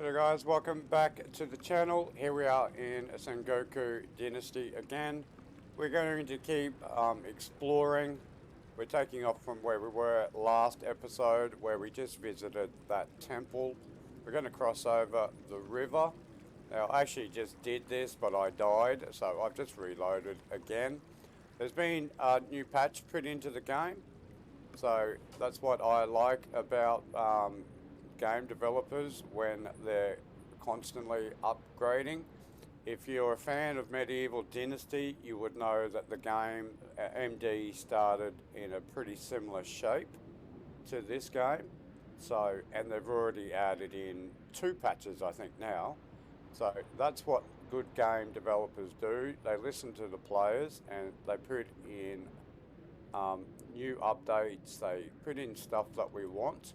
Hello guys, welcome back to the channel. Here we are in Sengoku Dynasty again. We're going to keep exploring. We're taking off from where we were last episode, where we just visited that temple. We're going to cross over the river. Now, I actually just did this, but I died, so I've just reloaded again. There's been a new patch put into the game, so that's what I like about game developers when they're constantly upgrading. If you're a fan of Medieval Dynasty, you would know that the game MD started in a pretty similar shape to this game. So, and they've already added in 2 patches, I think, now. So that's what good game developers do. They listen to the players and they put in new updates. They put in stuff that we want.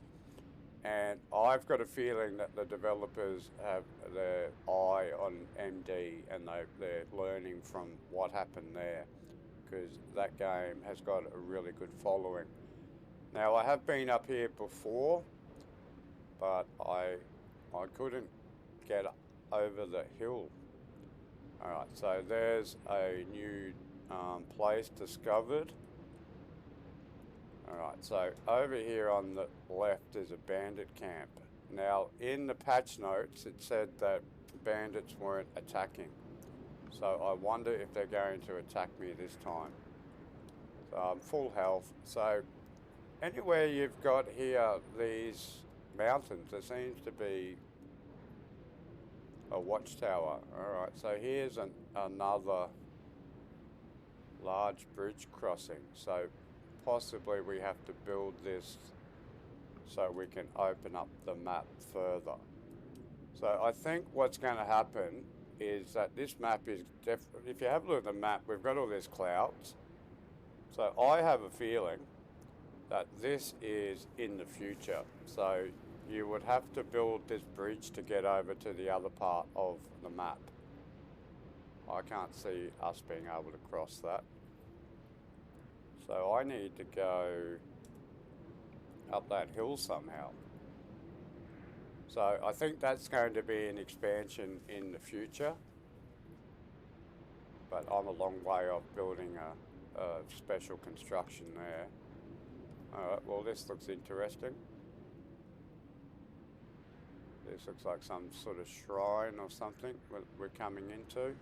And I've got a feeling that the developers have their eye on MD and they're learning from what happened there, because that game has got a really good following. Now, I have been up here before, but I couldn't get over the hill. Alright, so there's a new place discovered. Alright, so over here on the left is a bandit camp. Now, in the patch notes, it said that bandits weren't attacking. So I wonder if they're going to attack me this time. So I'm full health. So anywhere you've got here, these mountains, there seems to be a watchtower. Alright, so here's another large bridge crossing. So possibly we have to build this so we can open up the map further. So I think what's going to happen is that this map is definitely, if you have a look at the map, we've got all these clouds. So I have a feeling that this is in the future. So you would have to build this bridge to get over to the other part of the map. I can't see us being able to cross that. So I need to go up that hill somehow. So I think that's going to be an expansion in the future. But I'm a long way off building a special construction there. Alright, well, this looks interesting. This looks like some sort of shrine or something we're coming into.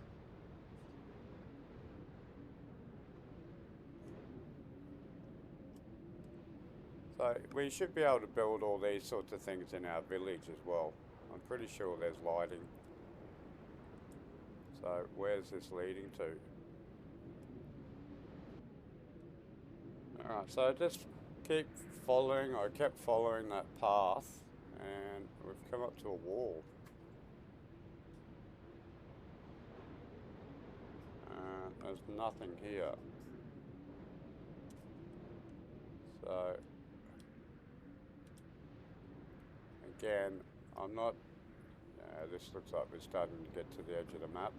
So we should be able to build all these sorts of things in our village as well. I'm pretty sure there's lighting. So where's this leading to? Alright, so just keep following, I kept following that path and we've come up to a wall. There's nothing here. So again, I'm not, this looks like we're starting to get to the edge of the map.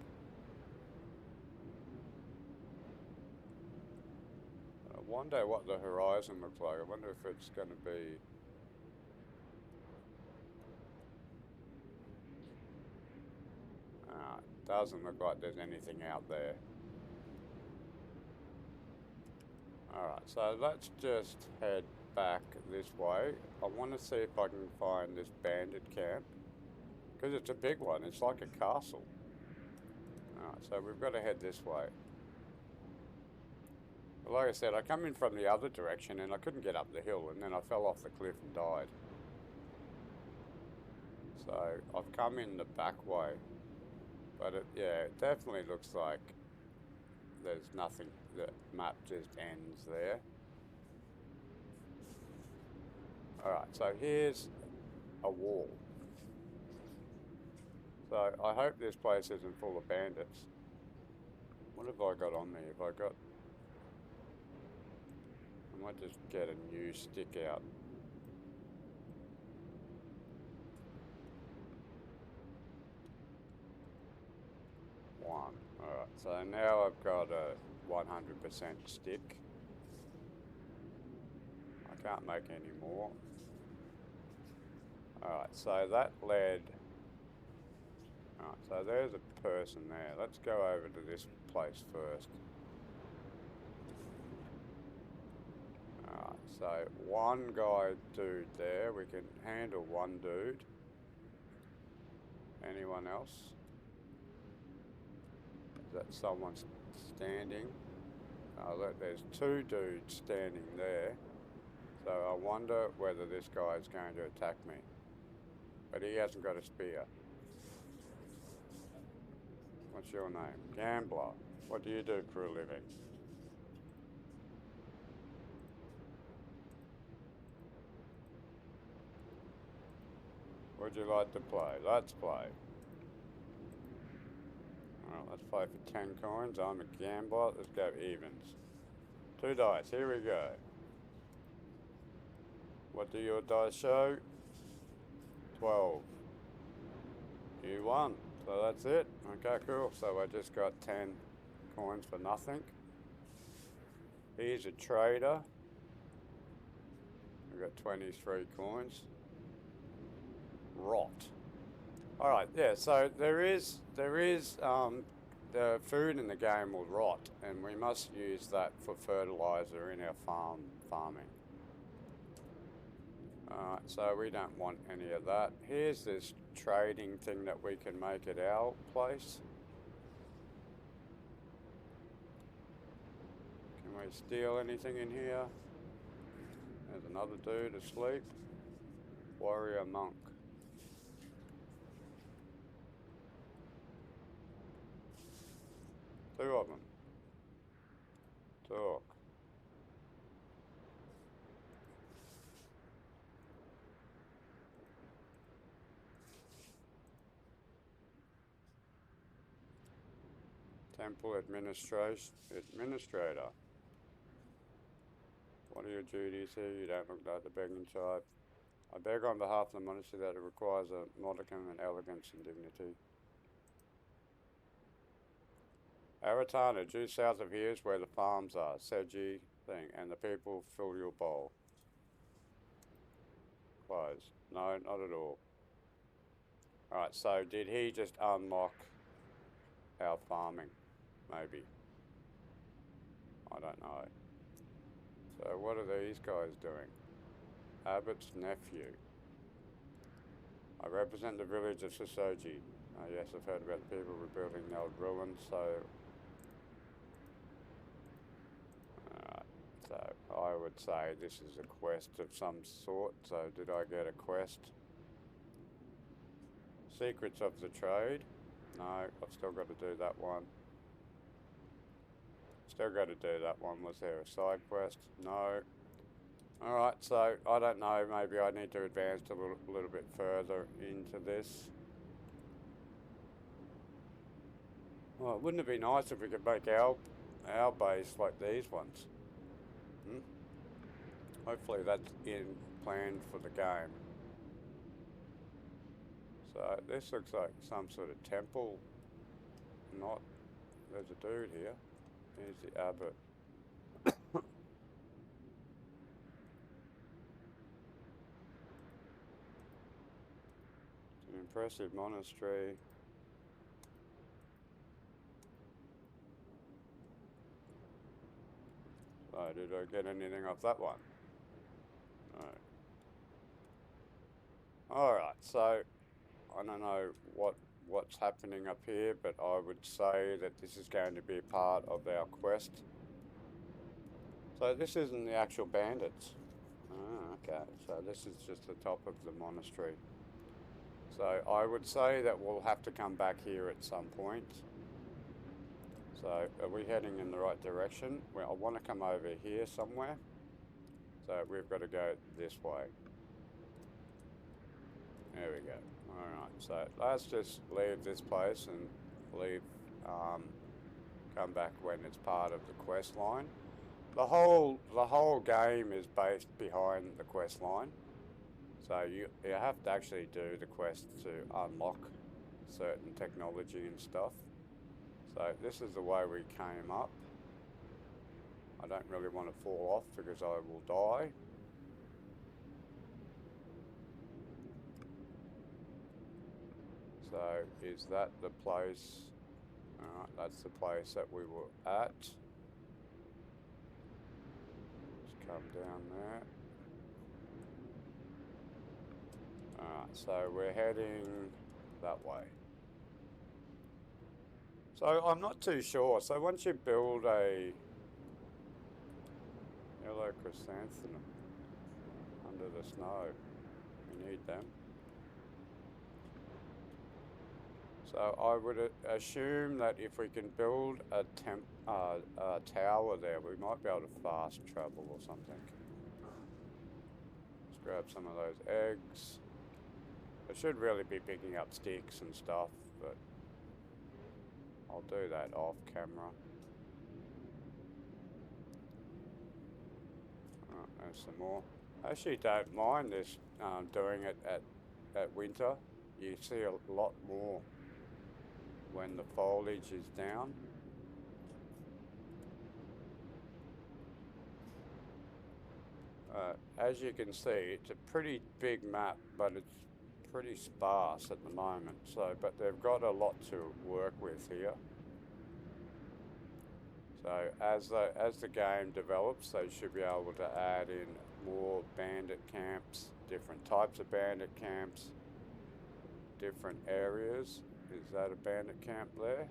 I wonder what the horizon looks like. I wonder if it's going to be... it doesn't look like there's anything out there. Alright, so let's just head back this way. I want to see if I can find this bandit camp, because it's a big one. It's like a castle. Alright, so we've got to head this way. But like I said, I come in from the other direction and I couldn't get up the hill, and then I fell off the cliff and died. So I've come in the back way, but it definitely looks like there's nothing. The map just ends there. Alright, so here's a wall. So I hope this place isn't full of bandits. What have I got on me? Have I got... I might just get a new stick out. One. Alright, so now I've got a 100% stick. I can't make any more. Alright, so that led Alright, so there's a person there. Let's go over to this place first. Alright, so one guy dude there. We can handle one dude. Anyone else? Is that someone standing? Oh, look, there's two dudes standing there. So I wonder whether this guy's going to attack me. But he hasn't got a spear. What's your name? Gambler. What do you do for a living? Would you like to play? Let's play. Alright, let's play for 10 coins. I'm a gambler. Let's go evens. 2 dice. Here we go. What do your dice show? 12. You won. So that's it. Okay, cool. So I just got 10 coins for nothing. He's a trader. We've got 23 coins. Rot. Alright, yeah, so there is the food in the game will rot, and we must use that for fertilizer in our farming. Alright, so we don't want any of that. Here's this trading thing that we can make at our place. Can we steal anything in here? There's another dude asleep. Warrior monk. Two of them. Talk. Temple administrator. What are your duties here? You don't look like the begging type. I beg on behalf of the monastery that it requires a modicum and elegance and dignity. Aratana, due south of here is where the farms are. Seji thing, and the people fill your bowl. Close. No, not at all. Alright, so did he just unlock our farming? Maybe. I don't know. So what are these guys doing? Abbott's nephew. I represent the village of Sosoji. Yes, I've heard about the people rebuilding the old ruins, so... So I would say this is a quest of some sort. So did I get a quest? Secrets of the trade? No, I've still got to do that one. Still got to do that one. Was there a side quest? No. Alright, so I don't know, maybe I need to advance a little bit further into this. Well, wouldn't it be nice if we could make our base like these ones? Hopefully that's planned for the game. So this looks like some sort of temple. Not. There's a dude here. Here's the abbot. It's an impressive monastery. So did I get anything off that one? No. Alright, so I don't know what's happening up here, but I would say that this is going to be part of our quest. So this isn't the actual bandits. Ah, okay, so this is just the top of the monastery. So I would say that we'll have to come back here at some point. So are we heading in the right direction? Well, I want to come over here somewhere. So we've got to go this way. There we go. Alright, so let's just leave this place and leave, come back when it's part of the quest line. The whole game is based behind the quest line. So you have to actually do the quest to unlock certain technology and stuff. So this is the way we came up. I don't really want to fall off because I will die. So is that the place? Alright, that's the place that we were at. Let's come down there. Alright, so we're heading that way. So I'm not too sure. So once you build a yellow chrysanthemum under the snow, you need them. So I would assume that if we can build a tower there, we might be able to fast travel or something. Let's grab some of those eggs. I should really be picking up sticks and stuff, but I'll do that off camera. There's some more. I actually don't mind this doing it at winter. You see a lot more when the foliage is down. As you can see, it's a pretty big map, but it's pretty sparse at the moment. So, but they've got a lot to work with here. So as the game develops, they should be able to add in more bandit camps, different types of bandit camps, different areas. Is that a bandit camp there?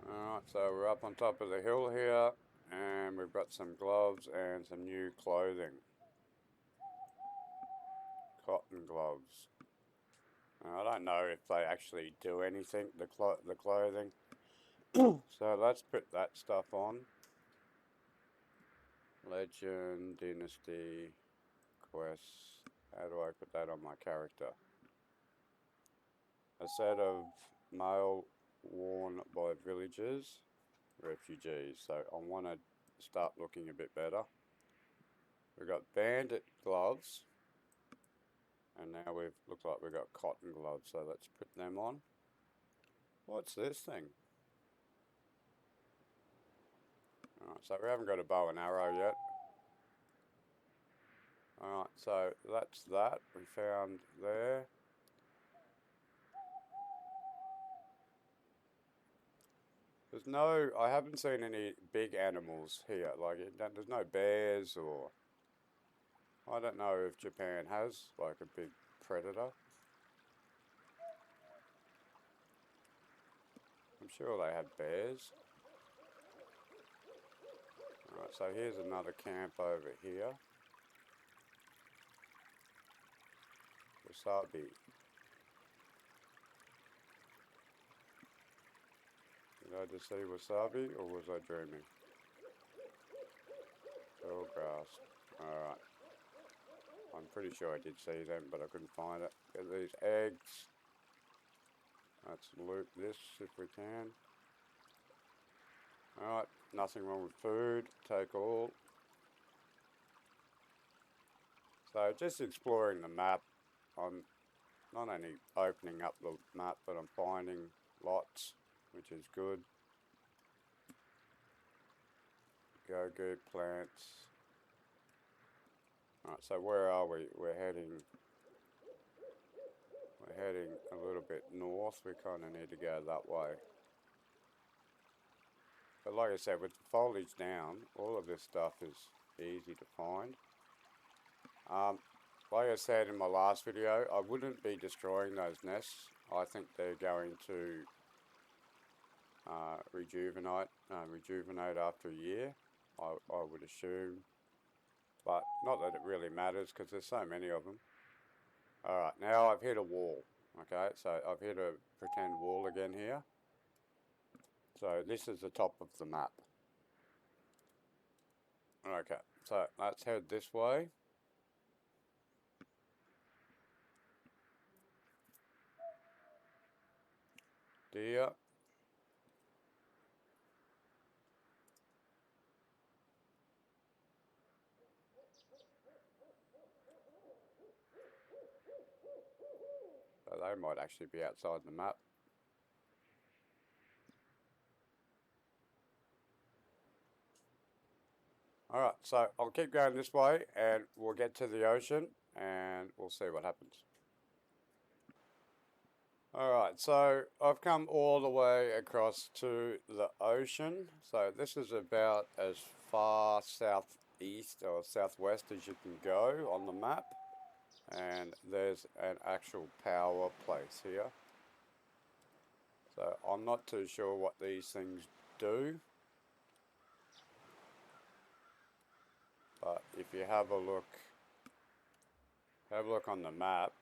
Alright, so we're up on top of the hill here, and we've got some gloves and some new clothing. Cotton gloves. I don't know if they actually do anything, the clothing. So let's put that stuff on. Legend, Dynasty, Quests. How do I put that on my character? A set of mail worn by villagers, refugees. So I want to start looking a bit better. We've got bandit gloves. And now looks like we've got cotton gloves, so let's put them on. What's this thing? Alright, so we haven't got a bow and arrow yet. Alright, so that's that we found there. I haven't seen any big animals here, like there's no bears or, I don't know if Japan has like a big predator. I'm sure they have bears. Alright, so here's another camp over here. Wasabi. Did I just see wasabi, or was I dreaming? Tall grass. Alright. I'm pretty sure I did see them, but I couldn't find it. Get these eggs. Let's loot this if we can. Alright, nothing wrong with food. Take all. So just exploring the map. I'm not only opening up the map, but I'm finding lots, which is good. Go plants. Alright, so where are we? We're heading a little bit north. We kind of need to go that way. But like I said, with the foliage down, all of this stuff is easy to find. Like I said in my last video, I wouldn't be destroying those nests. I think they're going to rejuvenate after a year, I would assume. But not that it really matters, because there's so many of them. Alright, now I've hit a wall. Okay, so I've hit a pretend wall again here. So this is the top of the map. Okay, so let's head this way. Deer. So they might actually be outside the map. Alright, so I'll keep going this way and we'll get to the ocean and we'll see what happens. Alright, so I've come all the way across to the ocean. So this is about as far southeast or southwest as you can go on the map. And there's an actual power place here. So I'm not too sure what these things do. But if you have a look on the map,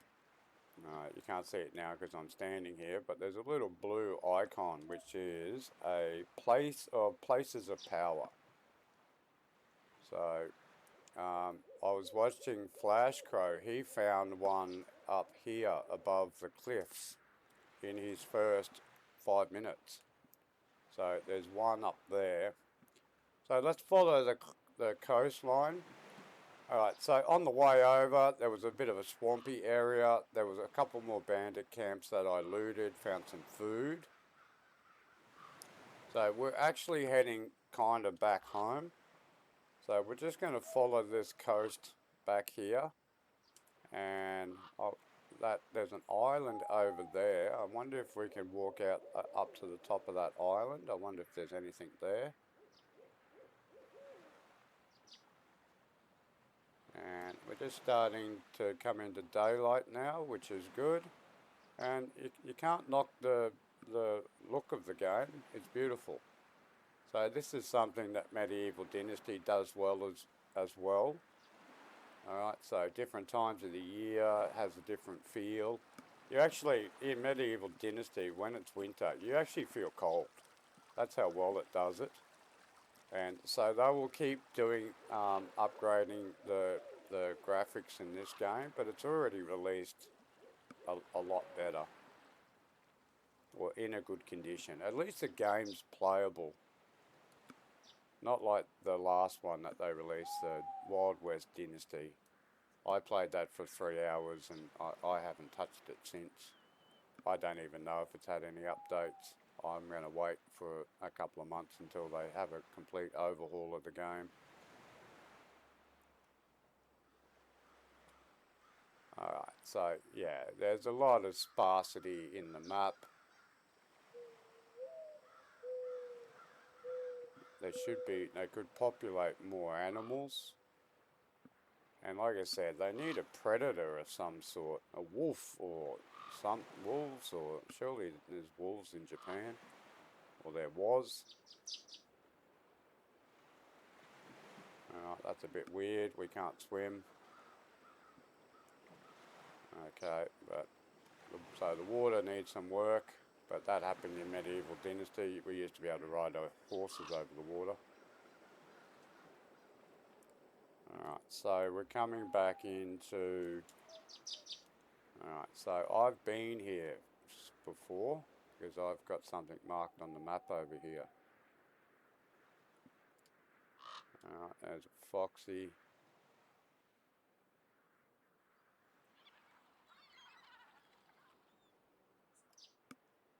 you can't see it now because I'm standing here, but there's a little blue icon which is a place of places of power. So I was watching Flash Crow. He found one up here above the cliffs in his first 5 minutes. So there's one up there. So let's follow the coastline. Alright, so on the way over, there was a bit of a swampy area. There was a couple more bandit camps that I looted, found some food. So we're actually heading kind of back home. So we're just going to follow this coast back here. And there's an island over there. I wonder if we can walk out up to the top of that island. I wonder if there's anything there. And we're just starting to come into daylight now, which is good. And you can't knock the look of the game. It's beautiful. So this is something that Medieval Dynasty does well as well. Alright, so different times of the year has a different feel. You actually, in Medieval Dynasty, when it's winter, you actually feel cold. That's how well it does it. And so they will keep doing upgrading the graphics in this game, but it's already released a lot better, or in a good condition. At least the game's playable, not like the last one that they released, the Wild West Dynasty. I played that for 3 hours and I haven't touched it since. I don't even know if it's had any updates. I'm going to wait for a couple of months until they have a complete overhaul of the game. Alright, so yeah, there's a lot of sparsity in the map. They could populate more animals. And like I said, they need a predator of some sort, a wolf or some wolves, or surely there's wolves in Japan, or there was. That's a bit weird, we can't swim. Okay, so the water needs some work, but that happened in Medieval Dynasty. We used to be able to ride our horses over the water. Alright, so we're coming back into... Alright, so I've been here before, because I've got something marked on the map over here. Alright, there's a foxy.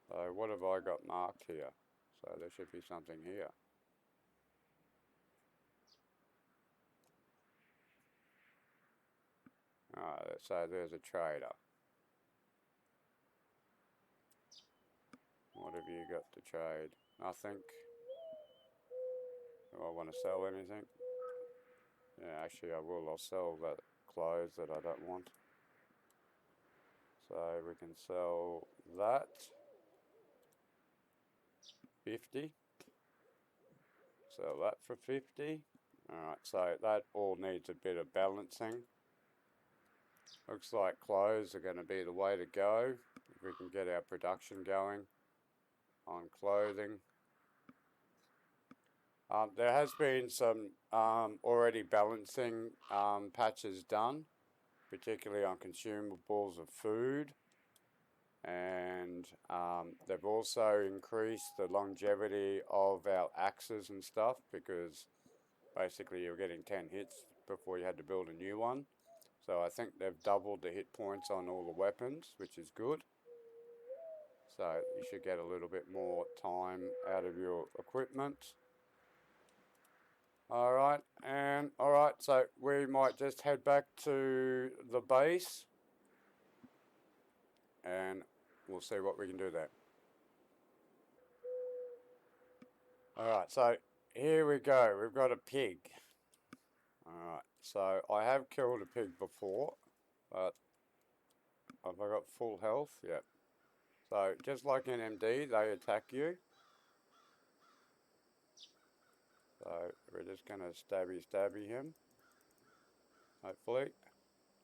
So what have I got marked here? So there should be something here. Alright, so there's a trader. What have you got to trade? Nothing. Do I want to sell anything? Yeah, actually I will. I'll sell that clothes that I don't want. So we can sell that. 50. Sell that for 50. Alright, so that all needs a bit of balancing. Looks like clothes are going to be the way to go. If we can get our production going on clothing. There has been some already balancing patches done, particularly on consumables of food. And they've also increased the longevity of our axes and stuff, because basically you're getting 10 hits before you had to build a new one. So I think they've doubled the hit points on all the weapons, which is good. So you should get a little bit more time out of your equipment. Alright, and Alright, so we might just head back to the base and we'll see what we can do there. Alright, so here we go. We've got a pig. Alright, so I have killed a pig before, but have I got full health? Yep. So just like in MD, they attack you. So we're just going to stabby him. Hopefully.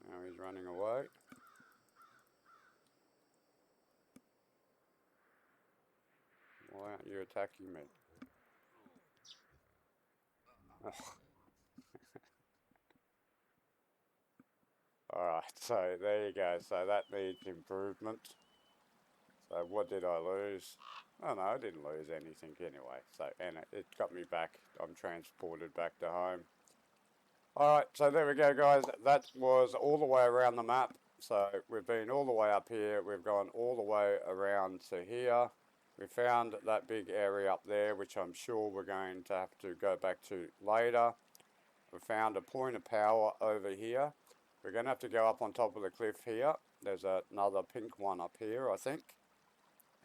Now he's running away. Why aren't you attacking me? Alright, so there you go. So that needs improvement. So what did I lose? Oh no, I didn't lose anything anyway. So, and it got me back. I'm transported back to home. Alright, so there we go guys. That was all the way around the map. So we've been all the way up here. We've gone all the way around to here. We found that big area up there, which I'm sure we're going to have to go back to later. We found a point of power over here. We're going to have to go up on top of the cliff here. There's another pink one up here, I think.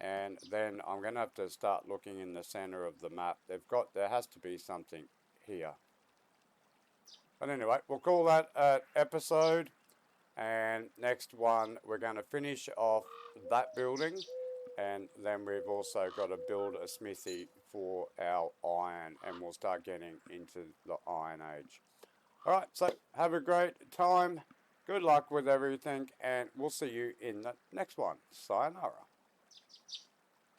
And then I'm going to have to start looking in the center of the map. There has to be something here. But anyway, we'll call that an episode. And next one, we're going to finish off that building. And then we've also got to build a smithy for our iron. And we'll start getting into the Iron Age. Alright, so have a great time. Good luck with everything. And we'll see you in the next one. Sayonara.